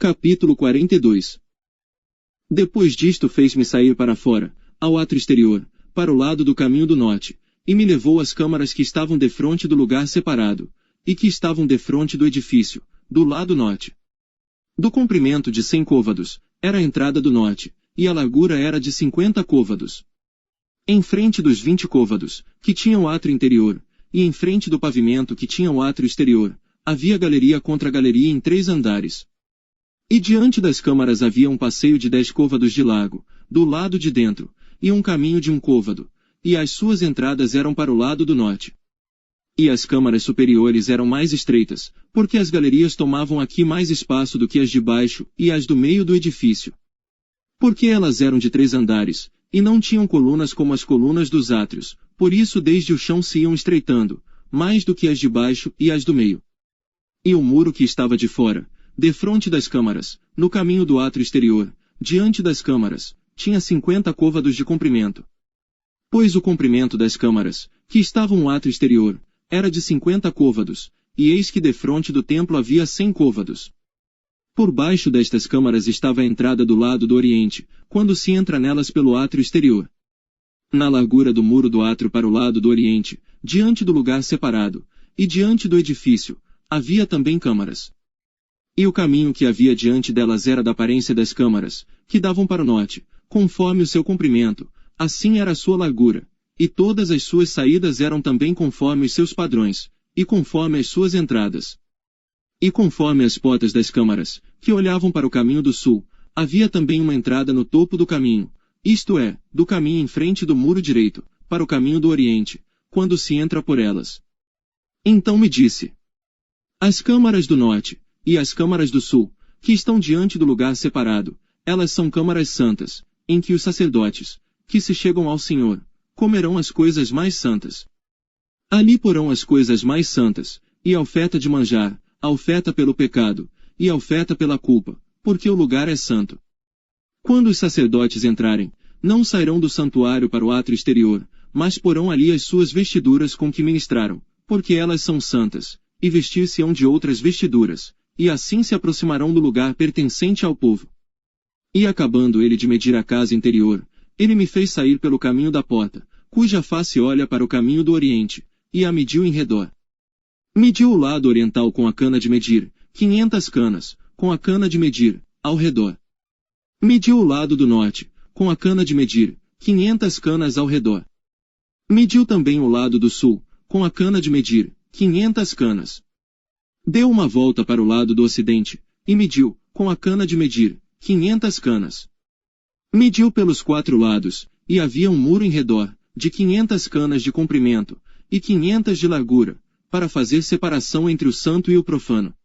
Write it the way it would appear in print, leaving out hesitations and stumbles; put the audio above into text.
Capítulo 42. Depois disto fez-me sair para fora, ao átrio exterior, para o lado do caminho do norte, e me levou às câmaras que estavam defronte do lugar separado, e que estavam defronte do edifício, do lado norte. Do comprimento de 100 côvados, era a entrada do norte, e a largura era de 50 côvados. Em frente dos 20 côvados, que tinham o átrio interior, e em frente do pavimento que tinha o átrio exterior, havia galeria contra galeria em 3 andares. E diante das câmaras havia um passeio de 10 côvados de largo, do lado de dentro, e um caminho de 1 côvado, e as suas entradas eram para o lado do norte. E as câmaras superiores eram mais estreitas, porque as galerias tomavam aqui mais espaço do que as de baixo e as do meio do edifício. Porque elas eram de 3 andares, e não tinham colunas como as colunas dos átrios, por isso desde o chão se iam estreitando, mais do que as de baixo e as do meio. E o muro que estava de fora, defronte das câmaras, no caminho do átrio exterior, diante das câmaras, tinha 50 côvados de comprimento. Pois o comprimento das câmaras, que estavam no átrio exterior, era de 50 côvados, e eis que defronte do templo havia 100 côvados. Por baixo destas câmaras estava a entrada do lado do oriente, quando se entra nelas pelo átrio exterior. Na largura do muro do átrio para o lado do oriente, diante do lugar separado, e diante do edifício, havia também câmaras. E o caminho que havia diante delas era da aparência das câmaras, que davam para o norte, conforme o seu comprimento, assim era a sua largura, e todas as suas saídas eram também conforme os seus padrões, e conforme as suas entradas. E conforme as portas das câmaras, que olhavam para o caminho do sul, havia também uma entrada no topo do caminho, isto é, do caminho em frente do muro direito, para o caminho do oriente, quando se entra por elas. Então me disse: as câmaras do norte, e as câmaras do sul, que estão diante do lugar separado, elas são câmaras santas, em que os sacerdotes, que se chegam ao Senhor, comerão as coisas mais santas. Ali porão as coisas mais santas, e a oferta de manjar, a oferta pelo pecado, e a oferta pela culpa, porque o lugar é santo. Quando os sacerdotes entrarem, não sairão do santuário para o átrio exterior, mas porão ali as suas vestiduras com que ministraram, porque elas são santas, e vestir-se-ão de outras vestiduras, e assim se aproximarão do lugar pertencente ao povo. E acabando ele de medir a casa interior, ele me fez sair pelo caminho da porta, cuja face olha para o caminho do oriente, e a mediu em redor. Mediu o lado oriental com a cana de medir, 500 canas, com a cana de medir, ao redor. Mediu o lado do norte, com a cana de medir, 500 canas ao redor. Mediu também o lado do sul, com a cana de medir, 500 canas. Deu uma volta para o lado do ocidente, e mediu, com a cana de medir, 500 canas. Mediu pelos 4 lados, e havia um muro em redor, de 500 canas de comprimento, e 500 de largura, para fazer separação entre o santo e o profano.